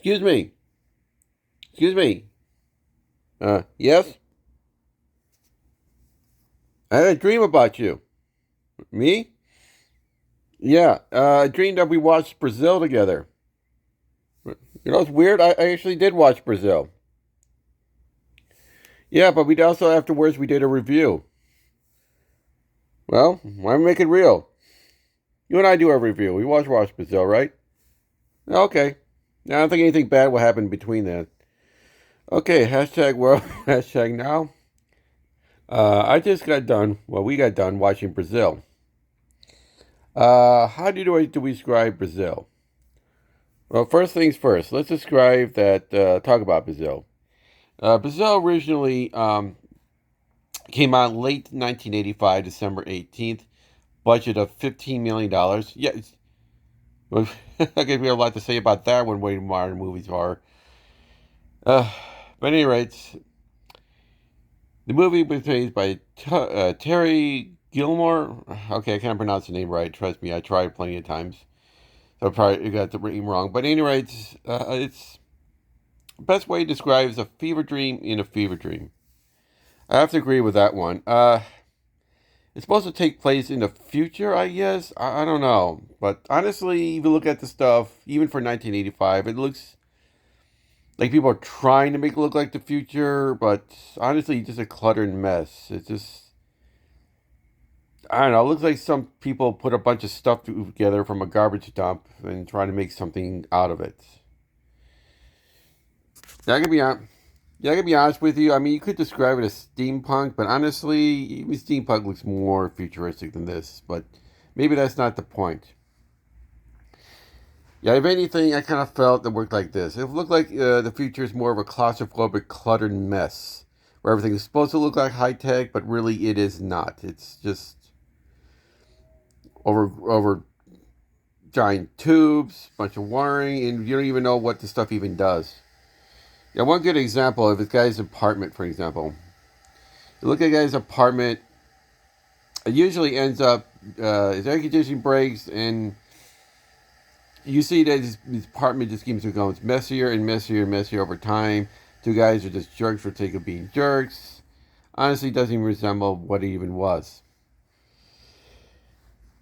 Excuse me. Excuse me. Yes? I had a dream about you. Me? Yeah. I dreamed that we watched Brazil together. You know, it's weird. I actually did watch Brazil. Yeah, but we also afterwards we did a review. Well, why make it real? You and I do a review. We watch Brazil, right? Okay. I don't think anything bad will happen between that. Okay, hashtag world, hashtag now. I just got done, well, we got done watching Brazil. How do we describe Brazil? Well, first things first, let's describe that, talk about Brazil. Brazil originally came out late 1985, December 18th, budget of $15 million. Yeah, well, I guess we have a lot to say about that when way modern movies are. Uh, but at any rate, the movie was made by Terry Gilmore. Okay, I can't pronounce the name right. Trust me, I tried plenty of times. So I probably got the name wrong. But anyway, it's the best way to describe is a fever dream in a fever dream. I have to agree with that one. It's supposed to take place in the future, I guess. I don't know. But honestly, if you look at the stuff, even for 1985, it looks like people are trying to make it look like the future, but honestly, it's just a cluttered mess. It's just, I don't know. It looks like some people put a bunch of stuff together from a garbage dump and try to make something out of it. Yeah, I can be on. Yeah, I can be honest with you. I mean, you could describe it as steampunk, but honestly, even steampunk looks more futuristic than this. But maybe that's not the point. Yeah, if anything, I kind of felt it worked like this. It looked like the future is more of a claustrophobic, cluttered mess, where everything is supposed to look like high tech, but really it is not. It's just over giant tubes, bunch of wiring, and you don't even know what the stuff even does. Yeah, one good example of this guy's apartment, for example. You look at a guy's apartment, it usually ends up, his air conditioning breaks, and you see that his apartment just keeps going messier and messier and messier over time. Two guys are just jerks for the sake of being jerks. Honestly, doesn't even resemble what it even was.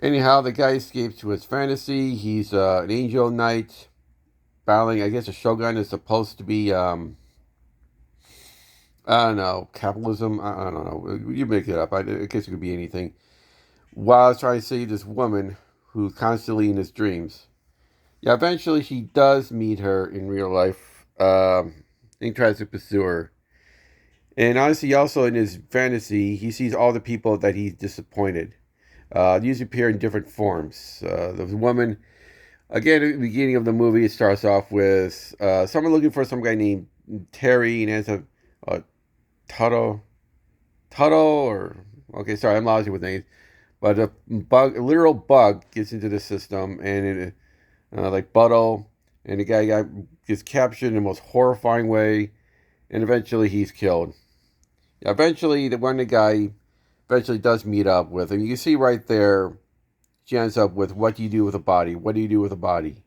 Anyhow, the guy escapes to his fantasy. He's an angel knight battling, I guess, a shogun is supposed to be, I don't know, capitalism. I don't know. You make it up. I guess it could be anything. While I was trying to save this woman who's constantly in his dreams. Yeah, eventually he does meet her in real life. And tries to pursue her. And honestly, also in his fantasy, he sees all the people that he's disappointed. These appear in different forms. The woman, again, at the beginning of the movie, it starts off with someone looking for some guy named Terry, and has a Tuttle, or okay, sorry, I'm lousy with names. But a literal bug, gets into the system, and it, like Buttle, and the guy gets captured in the most horrifying way, and eventually he's killed. Yeah, eventually, the guy eventually does meet up with him. You can see right there, she ends up with, what do you do with a body? What do you do with a body?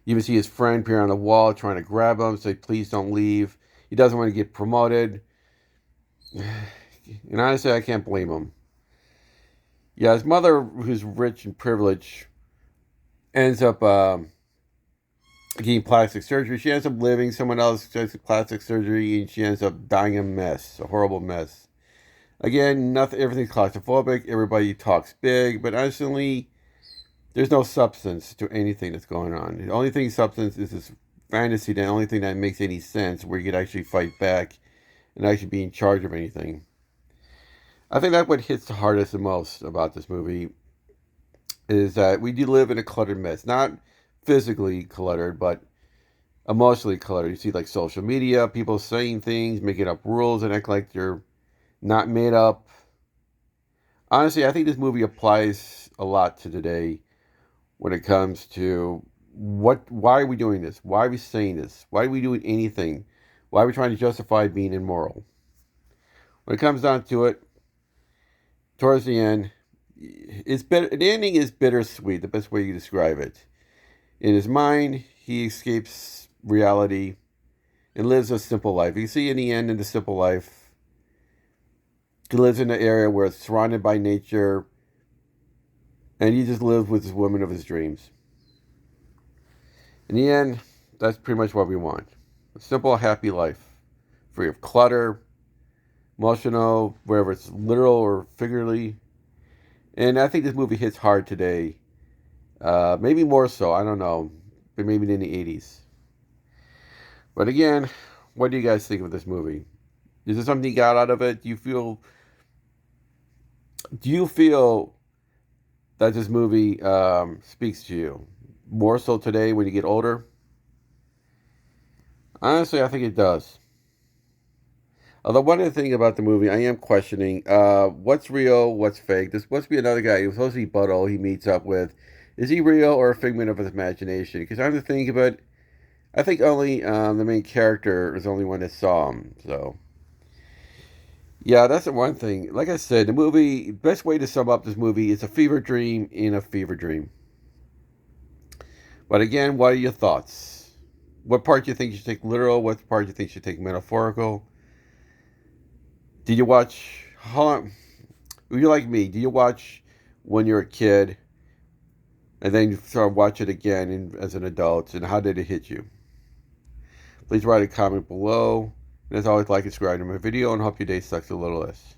You even see his friend appear on the wall trying to grab him, say, please don't leave. He doesn't want to get promoted. And honestly, I can't blame him. Yeah, his mother, who's rich and privileged, ends up getting plastic surgery. She ends up living. Someone else gets plastic surgery, and she ends up dying a mess, a horrible mess. Again, nothing. Everything's claustrophobic. Everybody talks big, but honestly, there's no substance to anything that's going on. The only thing substance is this fantasy. The only thing that makes any sense, where you could actually fight back and actually be in charge of anything. I think that's what hits the hardest the most about this movie, is that we do live in a cluttered mess. Not physically cluttered, but emotionally cluttered. You see, like, social media, people saying things, making up rules, and act like they're not made up. Honestly, I think this movie applies a lot to today when it comes to why are we doing this? Why are we saying this? Why are we doing anything? Why are we trying to justify being immoral? When it comes down to it, towards the end, the ending is bittersweet, the best way you describe it. In his mind, he escapes reality and lives a simple life. You see in the end, in the simple life, he lives in an area where it's surrounded by nature, and he just lives with this woman of his dreams. In the end, that's pretty much what we want. A simple, happy life, free of clutter, emotional, whether it's literal or figuratively. And I think this movie hits hard today. Maybe more so, I don't know. But maybe in the 80s. But again, what do you guys think of this movie? Is there something you got out of it? Do you feel that this movie speaks to you? More so today when you get older? Honestly, I think it does. Although one other thing about the movie, I am questioning what's real, what's fake. There's supposed to be another guy. He was supposed to be Buttle. He meets up with. Is he real or a figment of his imagination? Because I'm just thinking about. I think only the main character is the only one that saw him. So yeah, that's the one thing. Like I said, the movie. Best way to sum up this movie is a fever dream in a fever dream. But again, what are your thoughts? What part do you think you should take literal? What part do you think you should take metaphorical? Did you watch? How long? You like me? Do you watch when you're a kid, and then you sort of watch it again as an adult? And how did it hit you? Please write a comment below. And as always, like and subscribe to my video, and hope your day sucks a little less.